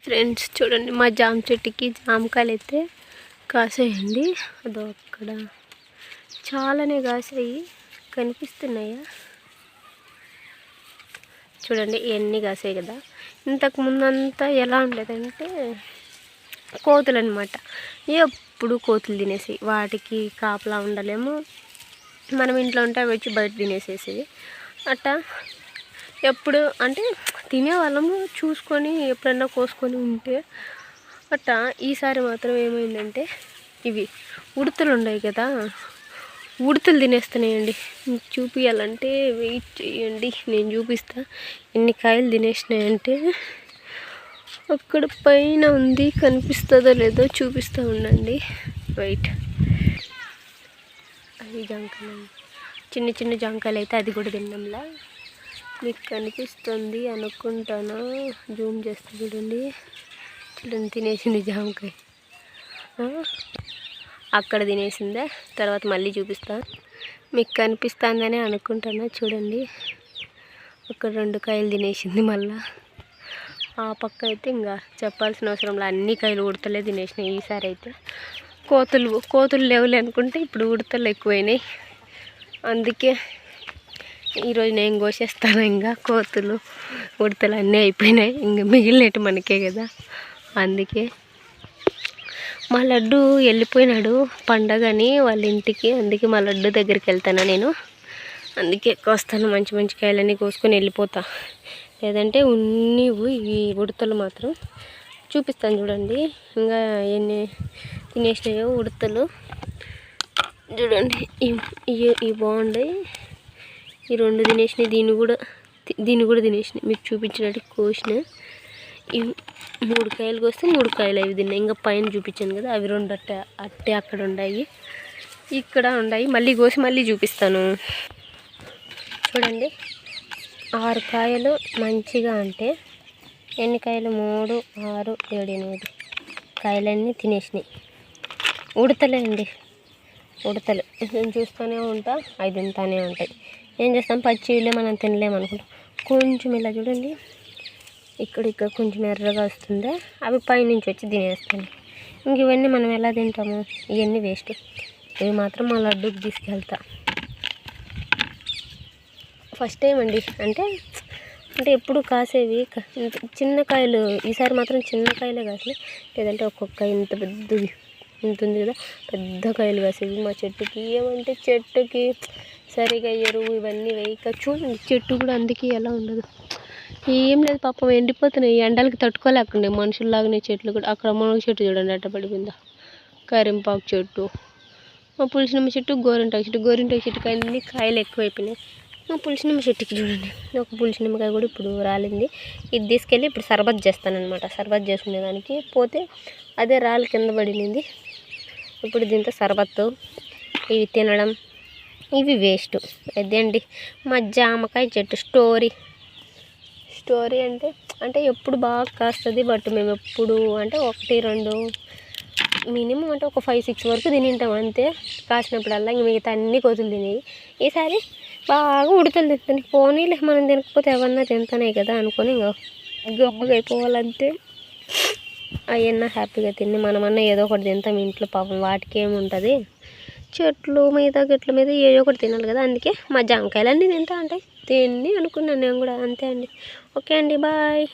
Friends చూడండి, మా జామ చెట్టుకి జామకాయలు అయితే కాసాయండి. అదో అక్కడ చాలానే కాసాయి, కనిపిస్తున్నాయా? చూడండి ఎన్ని కాసాయి కదా. ఇంతకు ముందంతా ఎలా ఉండేదంటే కోతులు అనమాట, ఎప్పుడు కోతులు తినేసి వాటికి కాపలా ఉండలేము. మనం ఇంట్లో ఉంటే అవి వచ్చి బయట తినేసేసేవి. అట్టా ఎప్పుడు అంటే తినేవాళ్ళము, చూసుకొని ఎప్పుడన్నా కోసుకొని ఉంటే. అట్టా ఈసారి మాత్రం ఏమైందంటే ఇవి ఉడతలు ఉన్నాయి కదా, ఉడతలు తినేస్తున్నాయండి. మీకు చూపించాలంటే వెయిట్ చేయండి, నేను చూపిస్తా. ఎన్ని కాయలు తినేసినాయంటే అక్కడ పైన ఉంది, కనిపిస్తుందో లేదో చూపిస్తూ ఉండండి. వెయిట్. అది జాంకాయలు, చిన్న చిన్న జాంకాయలు అయితే అది కూడా తిన్నాంలా. మీకు కనిపిస్తుంది అనుకుంటాను, జూమ్ చేస్తే చూడండి. చూడండి తినేసింది జామకాయ, అక్కడ తినేసిందే. తర్వాత మళ్ళీ చూపిస్తా, మీకు కనిపిస్తుందని అనుకుంటాను. చూడండి అక్కడ 2 కాయలు తినేసింది. మళ్ళా ఆ పక్క అయితే ఇంకా చెప్పాల్సిన అవసరంలో అన్ని కాయలు ఉడతలే తినేసినాయి. ఈసారి అయితే కోతులు లేవులే అనుకుంటే ఇప్పుడు ఉడతలు ఎక్కువైనాయి. అందుకే ఈరోజు నేను కోసేస్తాను. ఇంకా కోతులు ఉడతలు అన్నీ అయిపోయినాయి, ఇంకా మిగిలినట్టు మనకే కదా. అందుకే మా లడ్డు వెళ్ళిపోయినాడు పండగని వాళ్ళ ఇంటికి. అందుకే మా లడ్డు దగ్గరికి వెళ్తాను నేను. అందుకే కోస్తాను, మంచి మంచి కాయలన్నీ కోసుకొని వెళ్ళిపోతా. లేదంటే ఉన్నివు ఈ ఉడతలు మాత్రం. చూపిస్తాను చూడండి ఇంకా ఎన్ని తినేసినాయో ఉడతలు. చూడండి ఇవి బాగున్నాయి. ఈ 2 తినేసినాయి, దీన్ని కూడా తినేసినాయి. మీకు చూపించినట్టు కోసిన ఈ 3 కాయలు కోస్తే 3 కాయలు అవి తిన్నాయి. ఇంకా పైన చూపించాను కదా, అవి 2 అట్టే అక్కడ ఉన్నాయి, ఇక్కడ ఉన్నాయి. మళ్ళీ కోసి మళ్ళీ చూపిస్తాను. చూడండి 6 కాయలు మంచిగా అంటే ఎన్ని కాయలు? 3, 6, 7, 8 కాయలన్నీ తినేసినాయి. ఉడతలే అండి, ఉడతలు. నేను చూస్తూనే ఉంటా, అవి తింటానే ఉంటాయి. ఏం చేస్తాం, పచ్చివిలే మనం తినలేమనుకుంటాం. కొంచెం ఇలా చూడండి, ఇక్కడ కొంచెం ఎర్రగా వస్తుందా, అవి పైనుంచి వచ్చి తినేస్తాను. ఇంక ఇవన్నీ మనం ఎలా తింటాము? ఇవన్నీ వేస్ట్. ఇవి మాత్రం మా లడ్డూకి తీసుకెళ్తా. ఫస్ట్ టైం అండి, అంటే ఎప్పుడు కాసేవి చిన్న కాయలు. ఈసారి మాత్రం చిన్న కాయలే కాసినాయి. లేదంటే ఒక్కొక్క ఇంత పెద్దది ఇంత ఉంది కదా, పెద్ద కాయలు కాసేవి మా చెట్టుకి. ఏమంటే చెట్టుకి సరిగా ఎరువు ఇవన్నీ వేయక చూడండి, చెట్టు కూడా అందుకే ఎలా ఉండదు. ఏం లేదు పాపం, ఎండిపోతున్నాయి. ఎండలకి తట్టుకోలేకుండా మనుషుల్లాగానే చెట్లు కూడా. అక్కడ మునగ చెట్టు చూడండి అట్ట పడిపోయిందా, కరింపాకు చెట్టు, మా పులిసినమ్మ చెట్టు, గోరింటాకు చెట్టుకి అన్ని కాయలు ఎక్కువైపోయినాయి. మా పులిసినమ్మ చెట్టుకి చూడండి, ఒక పులిసినమ్మకాయ కూడా ఇప్పుడు రాలింది. ఇది తీసుకెళ్ళి ఇప్పుడు సర్బత్ చేస్తానమాట. సర్బత్ చేసుకునేదానికి పోతే అదే రాళ్ళు కింద పడినింది. ఇప్పుడు దీంతో సర్బత్తు ఇవి తినడం, ఇవి వేస్ట్. అదే అండి మా జామకాయ చెట్టు స్టోరీ అంటే ఎప్పుడు బాగా కాస్తుంది. బట్ మేము ఎప్పుడు అంటే 1, 2 మినిమం అంటే ఒక 5, 6 వరకు తినింటాం అంతే. కాసినప్పుడల్లా ఇంక మిగతా అన్ని కోతులు తినేవి. ఈసారి బాగా ఉడతలు తింటాయి. పోనీలే, మనం తినకపోతే ఎవరన్నా తింటానే కదా అనుకొని ఇంకా గొప్పగా అయిపోవాలంతే. అవన్నా హ్యాపీగా తిని మనమన్నా ఏదో ఒకటి తింటాం ఇంట్లో. పాపం వాటికి ఏముంటుంది, చెట్లు మీద గట్ల మీద ఏదో ఒకటి తినాలి కదా. అందుకే మా జామకాయలు అన్నీ తింటా ఉంటాయి. తిని అనుకున్నాను నేను కూడా. అంతే అండి. ఓకే అండి, బాయ్.